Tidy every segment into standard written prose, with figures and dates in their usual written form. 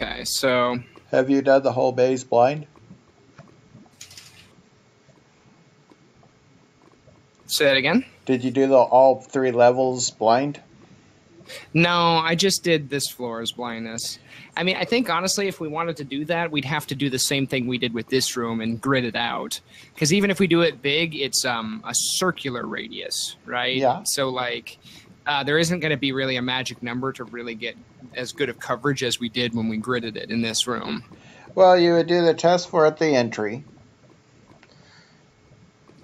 Okay, so Have you done the whole maze blind? say that again. Did you do all 3 levels blind? No, I just did this floor as blindness. I mean, I think honestly, if we wanted to do that, we'd have to do the same thing we did with this room and grid it out. Because even if we do it big, it's a circular radius, right? Yeah. So like, there isn't going to be really a magic number to really get as good of coverage as we did when we gridded it in this room. Well, you would do the test for at the entry.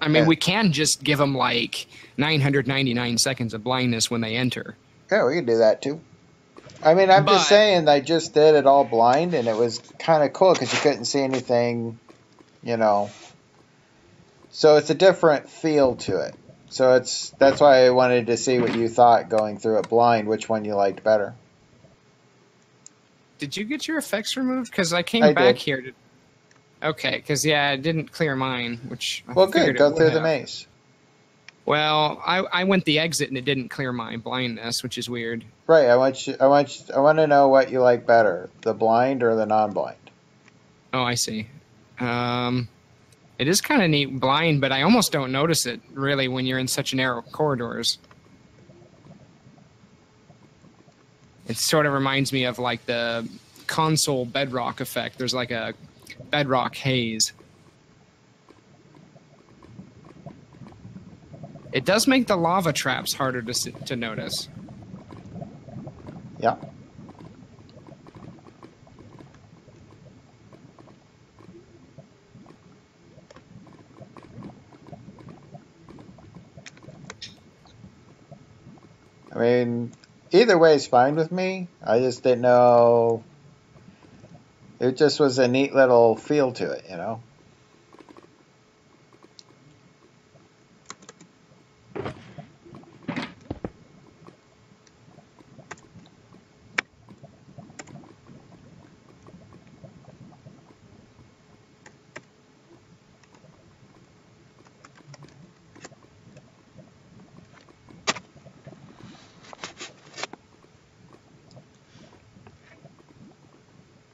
I mean, we can just give them like 999 seconds of blindness when they enter. Yeah, we can do that too. I mean, I'm just saying, I just did it all blind, and it was kind of cool because you couldn't see anything, you know. So it's a different feel to it. So that's why I wanted to see what you thought going through it blind, which one you liked better. Did you get your effects removed? Because I came back here to... Okay, because, yeah, it didn't clear mine, which... Well, good. Go through the maze. Well, I went the exit, and it didn't clear my blindness, which is weird. Right. I want to know what you like better, the blind or the non-blind. Oh, I see. It is kind of neat blind, but I almost don't notice it, really, when you're in such narrow corridors. It sort of reminds me of, like, the console bedrock effect. There's, like, a bedrock haze. It does make the lava traps harder to notice. Yeah. I mean, either way is fine with me. I just didn't know. It just was a neat little feel to it, you know.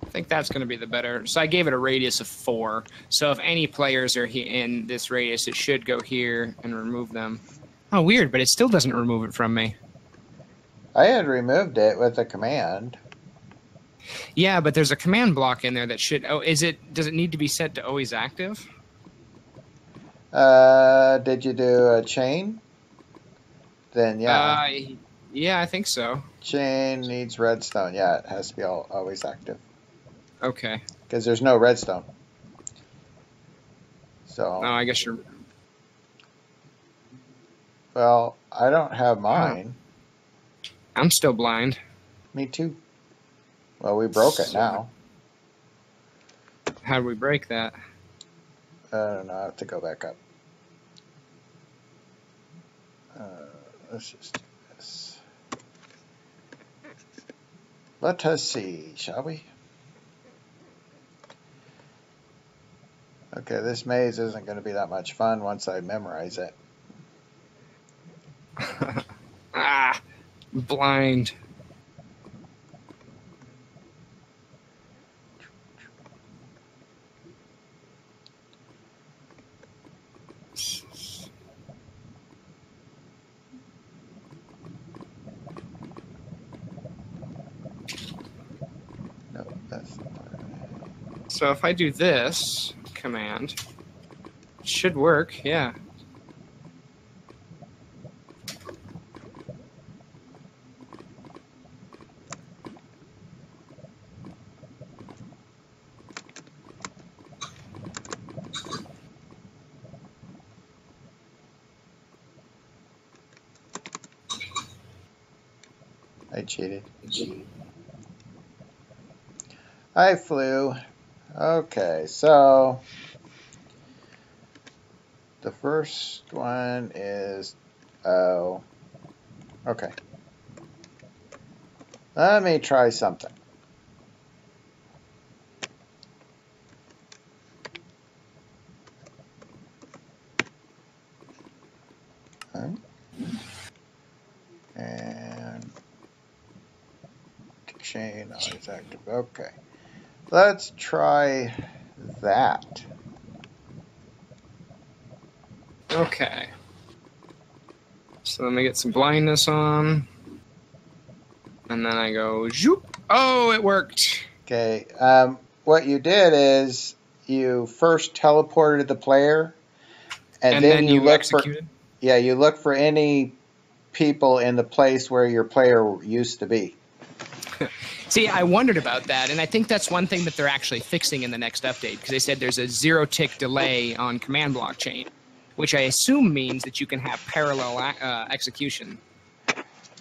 I think that's going to be the better. So I gave it a radius of 4. So if any players are in this radius, it should go here and remove them. Oh, weird, but it still doesn't remove it from me. I had removed it with a command. Yeah, but there's a command block in there that should... Oh, does it need to be set to always active? Did you do a chain? Then, yeah. Yeah, I think so. Chain needs redstone. Yeah, it has to be always active. Okay. Because there's no redstone. So. No, I guess you're... Well, I don't have mine. I'm still blind. Me too. Well, we broke it now. How do we break that? I don't know. I have to go back up. Let's just do this. Let us see, shall we? Okay, this maze isn't going to be that much fun once I memorize it. Blind. No, that's not right. So if I do this command, it should work, yeah. I cheated. I flew. Okay, so the first one is, oh, okay. Let me try something. And chain always active. Okay. Let's try that. Okay. So let me get some blindness on. And then I go, zoop. Oh, it worked. Okay. What you did is you first teleported the player, and then you look executed? you look for any people in the place where your player used to be. See, I wondered about that, and I think that's one thing that they're actually fixing in the next update, because they said there's a 0-tick delay on command block chain, which I assume means that you can have parallel execution.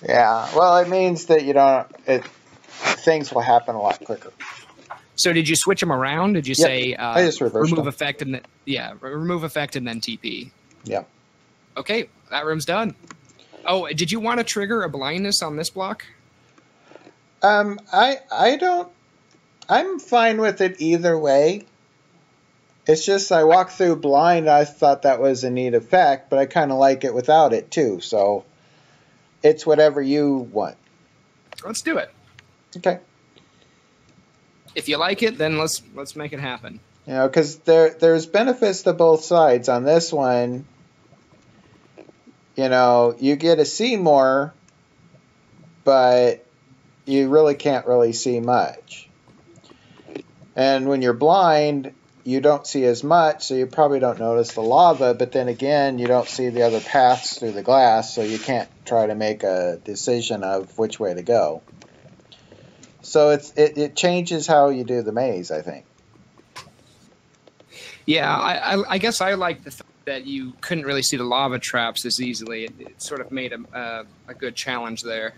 Yeah, well, it means that you don't. Things will happen a lot quicker. So did you switch them around? Did you say I just reversed remove them. effect and remove effect and then TP? Yeah. Okay, that room's done. Oh, did you want to trigger a blindness on this block? I don't. I'm fine with it either way. It's just I walked through blind. I thought that was a neat effect, but I kind of like it without it too. So it's whatever you want. Let's do it. Okay. If you like it, then let's make it happen. You know, because there's benefits to both sides. On this one, you know, you get to see more, but you really can't really see much. And when you're blind, you don't see as much, so you probably don't notice the lava, but then again, you don't see the other paths through the glass, so you can't try to make a decision of which way to go. So it changes how you do the maze, I think. Yeah, I guess I like the fact that you couldn't really see the lava traps as easily. It sort of made a good challenge there.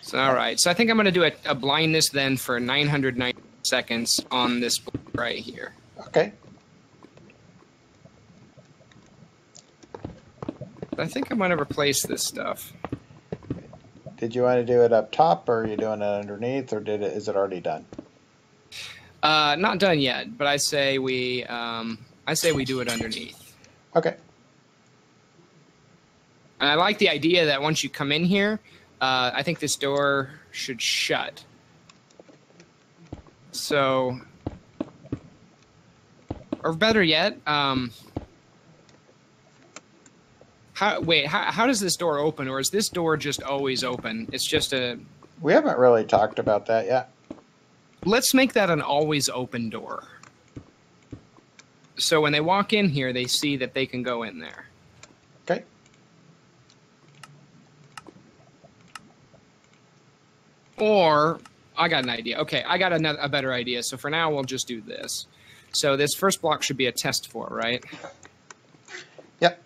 So, all right. So I think I'm going to do a blindness then for 990 seconds on this block right here. Okay. I think I'm going to replace this stuff. Did you want to do it up top, or are you doing it underneath, or is it already done? Not done yet, but I say we do it underneath. Okay. And I like the idea that once you come in here, I think this door should shut. So, or better yet, how does this door open, or is this door just always open? It's just a... We haven't really talked about that yet. Let's make that an always open door. So when they walk in here, they see that they can go in there. Okay. Or, I got an idea. Okay, I got a better idea. So for now, we'll just do this. So this first block should be a test for, right? Yep.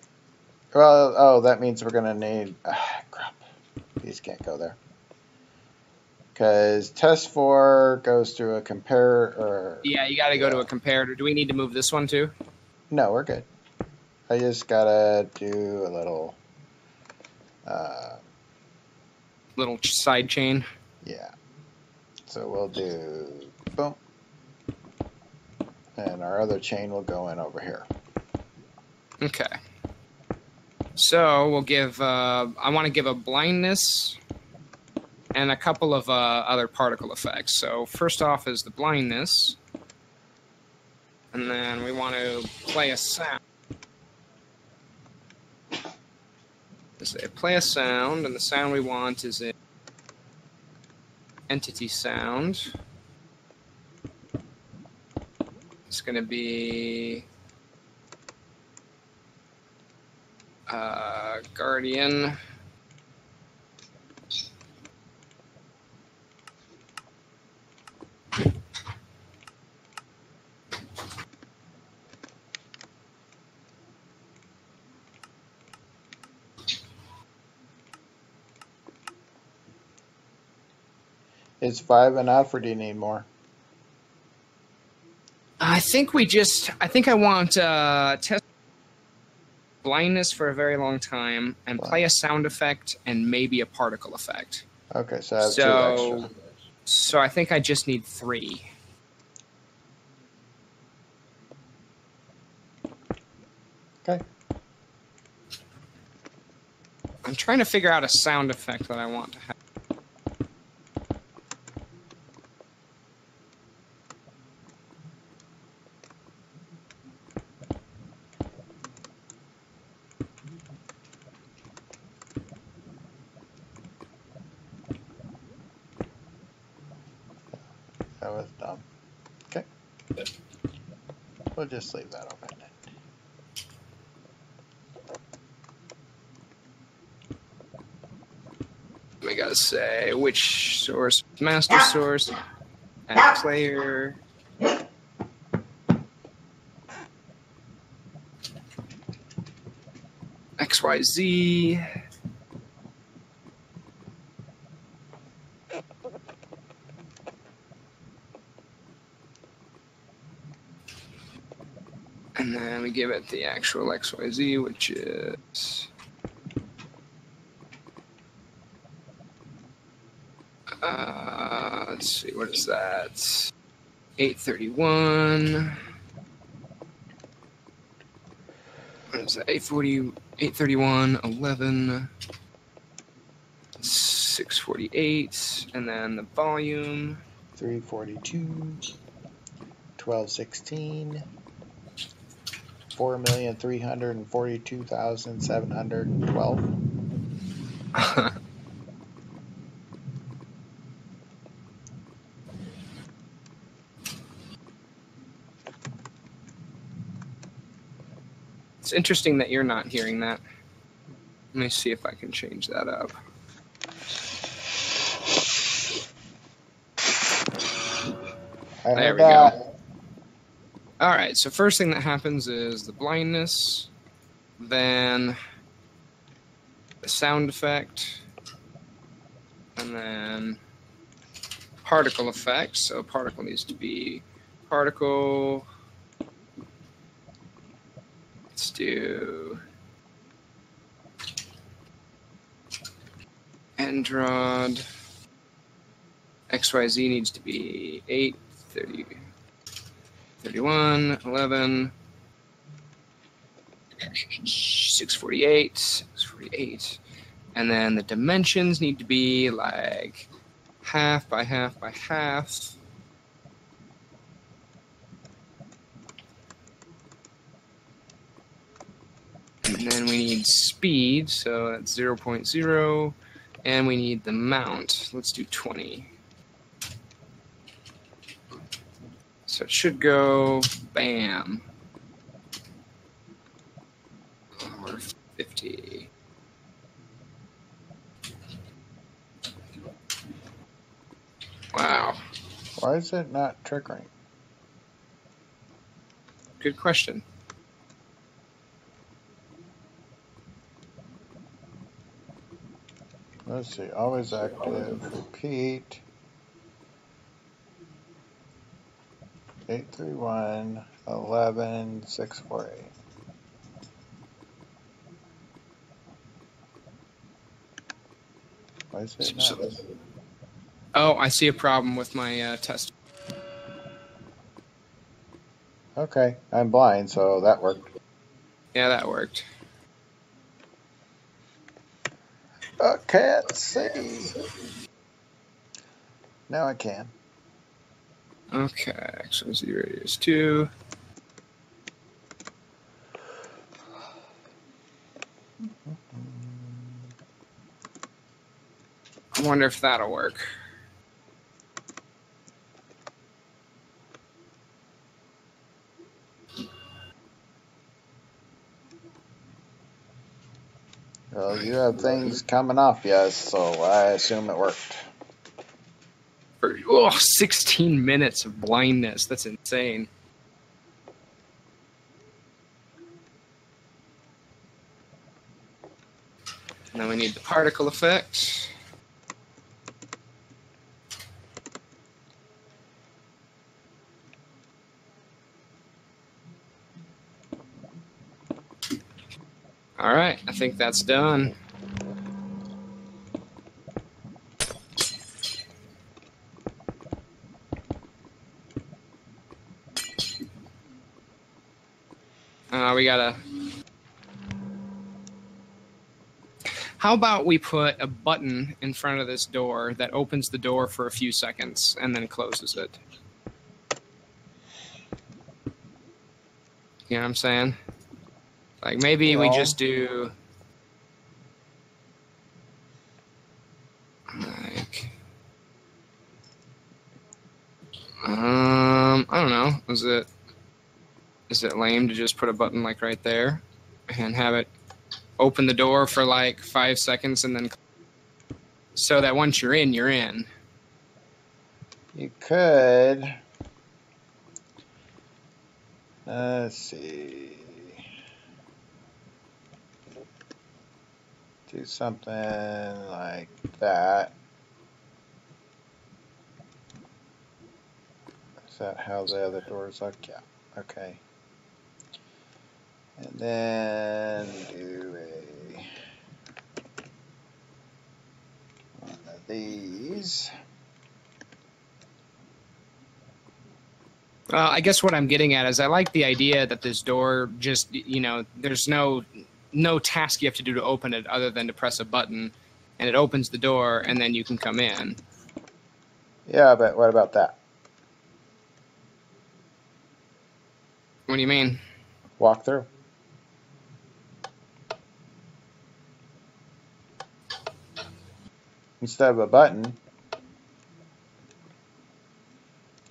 Well, oh, that means we're going to need... crap. These can't go there. Because test 4 goes through a comparator. Yeah, you got to go to a comparator. Do we need to move this one too? No, we're good. I just got to do a little... little side chain. Yeah. So we'll do boom. And our other chain will go in over here. Okay. So we'll give, I want to give a blindness and a couple of other particle effects. So first off is the blindness. And then we want to play a sound. Play a sound, and the sound we want is an entity sound. It's going to be Guardian. Is 5 enough, or do you need more? I think I want test blindness for a very long time and play a sound effect and maybe a particle effect. Okay, so I have 2 extra. So I think I just need 3. Okay. I'm trying to figure out a sound effect that I want to have. That was dumb. Okay. We'll just leave that open. We gotta say which source, master source, add player. XYZ. And then we give it the actual XYZ, which is let's see, what is that? 831. What is that? 840, 831, 11, 648, and then the volume 342, 1216, 4,342,712. It's interesting that you're not hearing that. Let me see if I can change that up. There we go. All right, so first thing that happens is the blindness, then the sound effect, and then particle effect. So particle needs to be particle. Let's do Androd. XYZ needs to be 8, 30, 31, 11, 648, 648. And then the dimensions need to be like half by half by half. And then we need speed, so that's 0.0. And we need the mount. Let's do 20. So it should go, bam. Or 50. Wow. Why is it not triggering? Good question. Let's see, always active, repeat. 831, 11, 648. Why is it not? Oh, I see a problem with my test. Okay, I'm blind, so that worked. Yeah, that worked. Okay, let's see. Now I can. Okay, XYZ radius 2. I wonder if that'll work. Well, you have things coming off, yes, so I assume it worked. Oh, 16 minutes of blindness. That's insane. And then we need the particle effect. All right, I think that's done. We gotta... How about we put a button in front of this door that opens the door for a few seconds and then closes it? You know what I'm saying? Like maybe we just do... like... I don't know. Is it lame to just put a button like right there and have it open the door for like 5 seconds and then so that once you're in, you're in? You could. Let's see. Do something like that. Is that how the other doors look? Yeah. Okay. And then do one of these. Well, I guess what I'm getting at is I like the idea that this door just, there's no task you have to do to open it other than to press a button, and it opens the door, and then you can come in. Yeah, but what about that? What do you mean? Walk through. Instead of a button,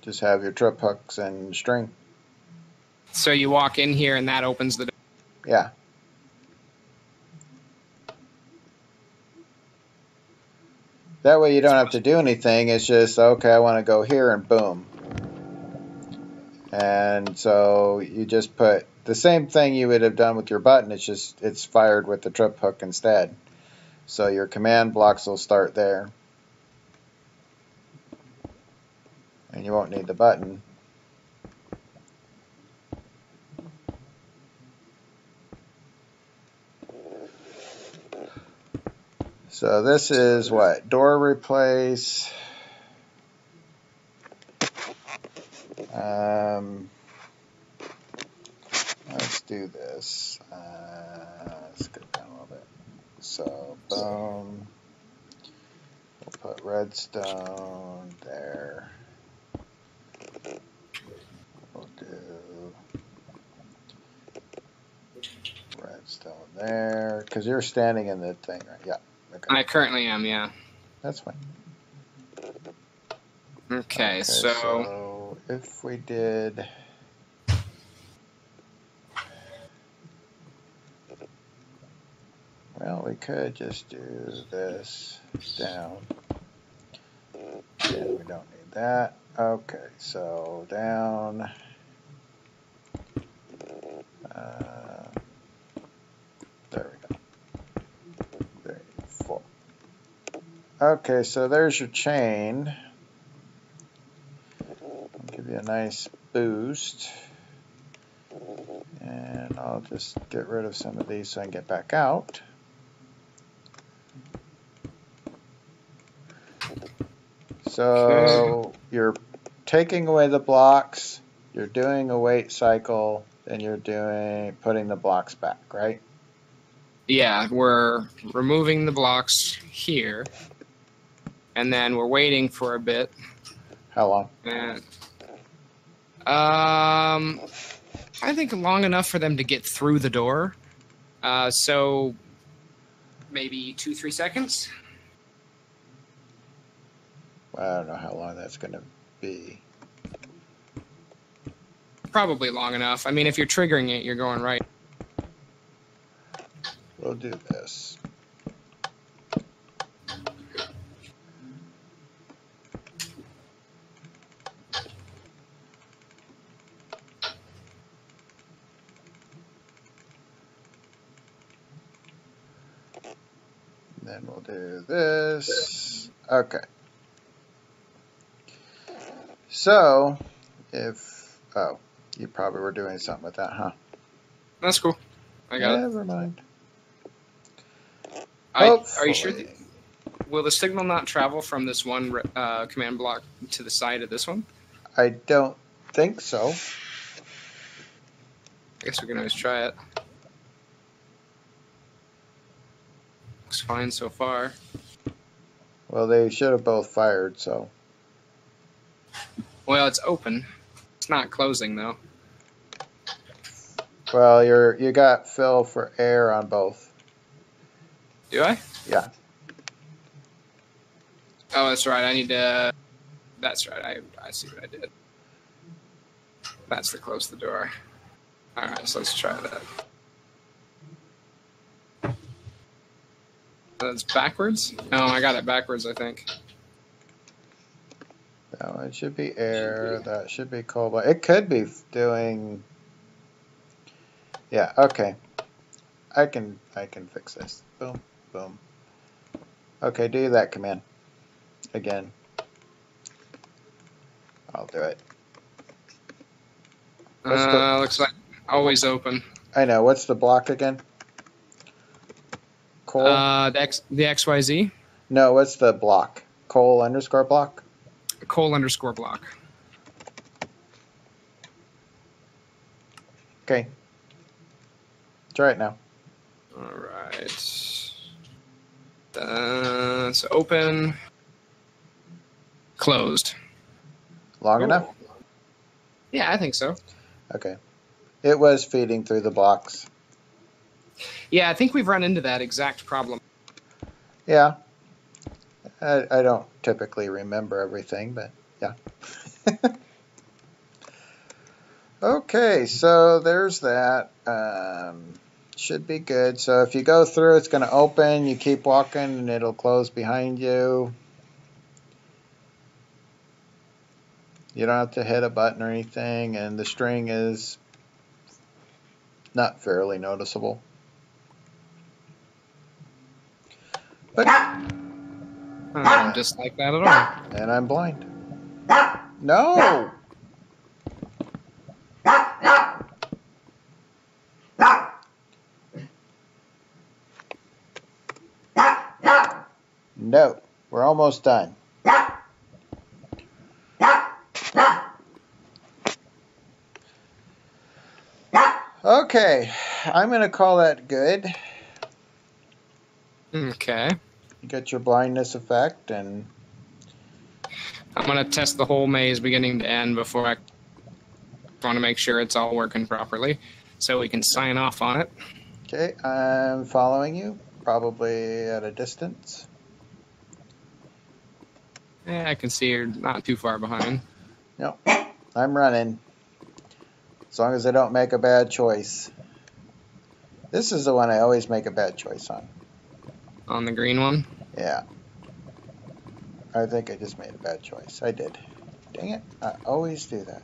just have your trip hooks and string. So you walk in here, and that opens the door? Yeah. That way you don't have to do anything. It's just, okay, I want to go here, and boom. And so you just put the same thing you would have done with your button. It's just, it's fired with the trip hook instead. So your command blocks will start there. And you won't need the button. So this is what? Door replace. Let's do this. Let's go down a little bit. So boom. We'll put redstone there. We'll do redstone there. Because you're standing in the thing, right? Yeah. Okay. I currently am, yeah. That's fine. Okay, so if we did... Well, we could just do this down. Yeah, we don't need that. Okay, so down. 34. Okay, so there's your chain. I'll give you a nice boost. And I'll just get rid of some of these so I can get back out. So you're taking away the blocks, you're doing a wait cycle, then you're putting the blocks back, right? Yeah, we're removing the blocks here, and then we're waiting for a bit. How long? And, I think long enough for them to get through the door. So maybe 2-3 seconds. I don't know how long that's going to be. Probably long enough. I mean, if you're triggering it, you're going right. We'll do this. Then we'll do this. Okay. So, oh, you probably were doing something with that, huh? That's cool. I got it. Never mind. Are you sure? Will the signal not travel from this one command block to the side of this one? I don't think so. I guess we can always try it. Looks fine so far. Well, they should have both fired, so. Well, it's open. It's not closing, though. Well, you got fill for air on both. Do I? Yeah. Oh, that's right. I need to That's right. I see what I did. That's to close the door. All right, so let's try that. That's backwards? No, I got it backwards, I think. That one should be air. That should be cold. But it could be doing... Yeah, okay. I can fix this. Boom, boom. Okay, do that command. Again. I'll do it. Looks like always open. I know. What's the block again? Coal? The XYZ? No, what's the block? Coal underscore block? Coal underscore block. Okay. Try it now. All right. It's open. Closed. Long enough? Yeah, I think so. Okay. It was feeding through the blocks. Yeah, I think we've run into that exact problem. Yeah. I don't typically remember everything, but yeah. Okay, so there's that. Should be good. So if you go through, it's going to open. You keep walking, and it'll close behind you. You don't have to hit a button or anything, and the string is not fairly noticeable. But I don't dislike that at all. and I'm blind. No! No, we're almost done. Okay, I'm going to call that good. Okay. You got your blindness effect, and I'm going to test the whole maze beginning to end before I want to make sure it's all working properly so we can sign off on it. okay, I'm following you, probably at a distance. Yeah, I can see you're not too far behind. No, I'm running. As long as I don't make a bad choice. This is the one I always make a bad choice on. On the green one? Yeah. I think I just made a bad choice. I did. Dang it. I always do that.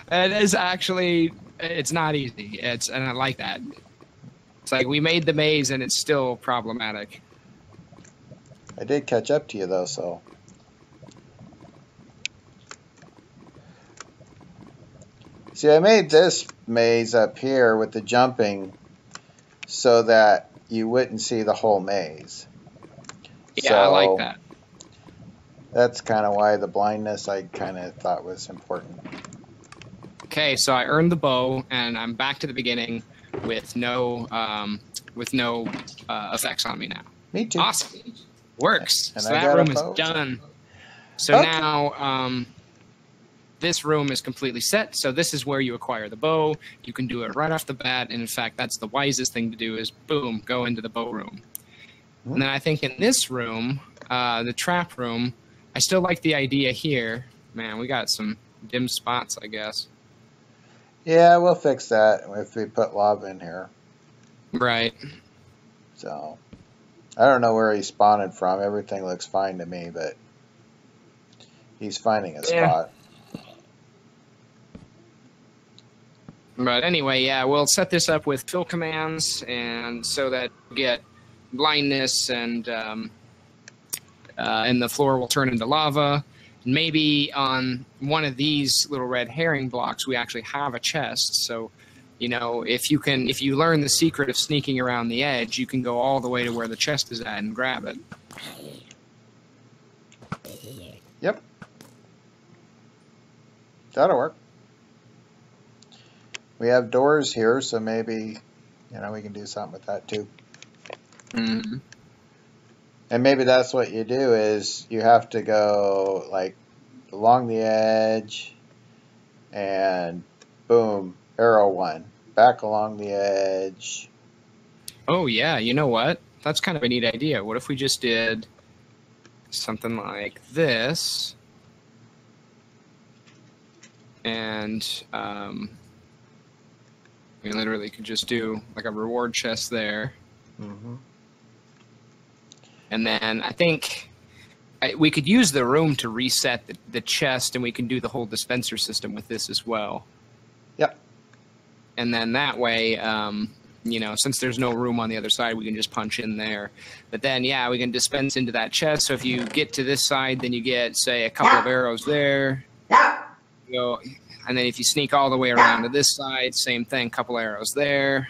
It is actually, it's not easy. And I like that. It's like we made the maze and it's still problematic. I did catch up to you though, so. See, I made this maze up here with the jumping so that you wouldn't see the whole maze. Yeah, so, I like that. That's kind of why the blindness I kind of thought was important. Okay, so I earned the bow, and I'm back to the beginning with no effects on me now. Me too. Awesome. Works. And so I that got a room is bow. done. So Okay. now this room is completely set. So this is where you acquire the bow. You can do it right off the bat. And in fact, that's the wisest thing to do is, boom, go into the bow room. Hmm. And then I think in this room, the trap room, I still like the idea here. Man, we got some dim spots, I guess. Yeah, we'll fix that if we put lava in here. Right. So, I don't know where he's spawning from. Everything looks fine to me, but he's finding a spot. But anyway, yeah, we'll set this up with fill commands, and so that we get blindness, and the floor will turn into lava. Maybe on one of these little red herring blocks, we actually have a chest. So, you know, if you learn the secret of sneaking around the edge, you can go all the way to where the chest is at and grab it. Yep. That'll work. We have doors here, so maybe, you know, we can do something with that too. Mm-hmm. And maybe that's what you do is you have to go like along the edge and boom, arrow one. Back along the edge. Oh, yeah, you know what? that's kind of a neat idea. What if we just did something like this? And we literally could just do like a reward chest there. Mm-hmm. And then I think we could use the room to reset the chest, and we can do the whole dispenser system with this as well. Yep. And then that way, you know, since there's no room on the other side, we can just punch in there. But then, yeah, we can dispense into that chest. So if you get to this side, then you get, say, a couple of arrows there. You go, and then if you sneak all the way around to this side, same thing, couple arrows there.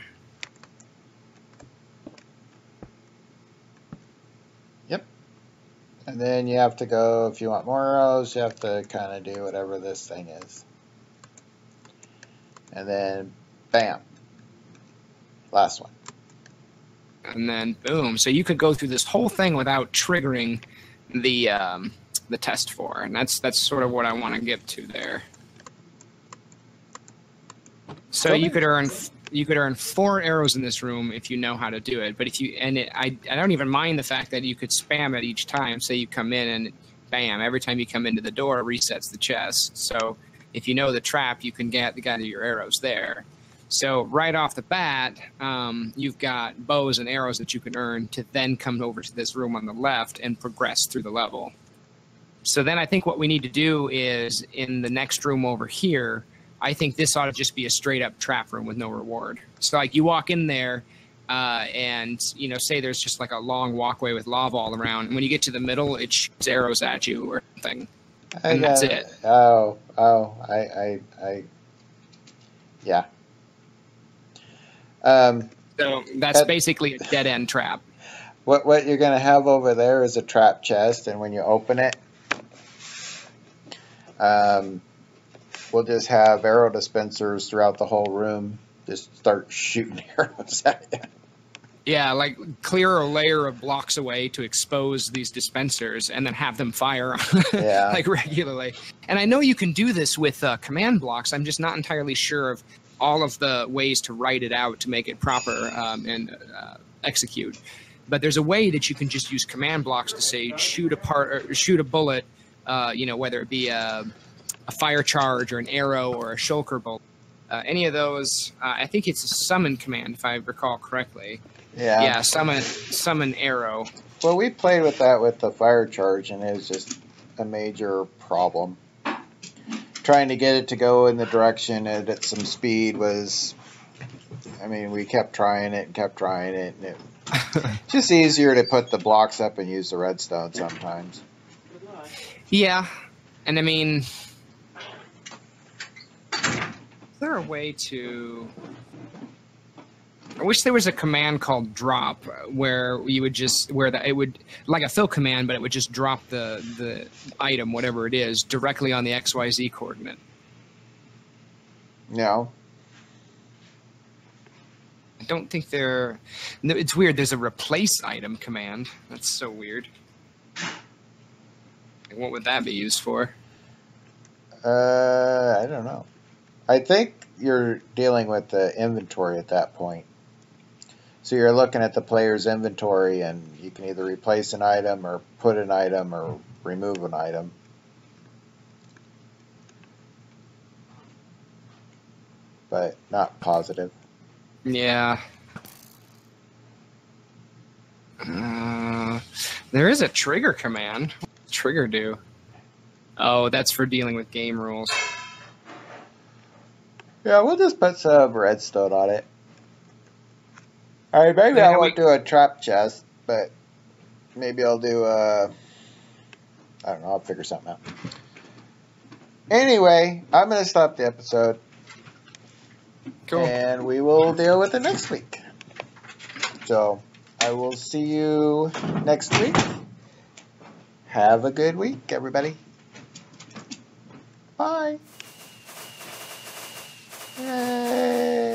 Yep. And then you have to go, if you want more arrows, you have to kind of do whatever this thing is. And then, bam. Last one. And then, boom. So you could go through this whole thing without triggering the test 4. And that's sort of what I want to get to there. So you could earn 4 arrows in this room if you know how to do it. But if you I don't even mind the fact that you could spam it each time. Say you come in and bam, every time you come into the door, it resets the chest. So if you know the trap, you can gather your arrows there. So right off the bat, you've got bows and arrows that you can earn to then come over to this room on the left and progress through the level. So then I think what we need to do is in the next room over here, I think this ought to just be a straight up trap room with no reward. So like you walk in there and, you know, say there's just like a long walkway with lava all around. And when you get to the middle, it shoots arrows at you or something. And that's it. Yeah. So that's basically a dead end trap. What you're going to have over there is a trap chest. And when you open it, we'll just have arrow dispensers throughout the whole room. Just start shooting arrows at you. Yeah, like clear a layer of blocks away to expose these dispensers and then have them fire like regularly. And I know you can do this with command blocks. I'm just not entirely sure of all of the ways to write it out to make it proper and execute. But there's a way that you can just use command blocks to say shoot a bullet, you know, whether it be a fire charge or an arrow or a shulker bolt. Any of those, I think it's a summon command if I recall correctly. Yeah, summon arrow. Well, we played with that with the fire charge, and it was just a major problem. Trying to get it to go in the direction at some speed was, I mean, we kept trying it and kept trying it. And it's just easier to put the blocks up and use the redstone sometimes. Yeah, and I mean, is there a way to... I wish there was a command called drop where you would just it would like a fill command, but it would just drop the item, whatever it is, directly on the XYZ coordinate. No. I don't think there. It's weird. There's a replace item command. That's so weird. What would that be used for? I don't know. I think you're dealing with the inventory at that point. So you're looking at the player's inventory, and you can either replace an item or put an item or remove an item. But not positive. Yeah. There is a trigger command. What's trigger do? Oh, that's for dealing with game rules. Yeah, we'll just put some redstone on it. Alright, maybe I won't do a trap chest, but maybe I'll do a... I don't know, I'll figure something out. Anyway, I'm going to stop the episode. Cool. And we will deal with it next week. So, I will see you next week. Have a good week, everybody. Bye. Yay.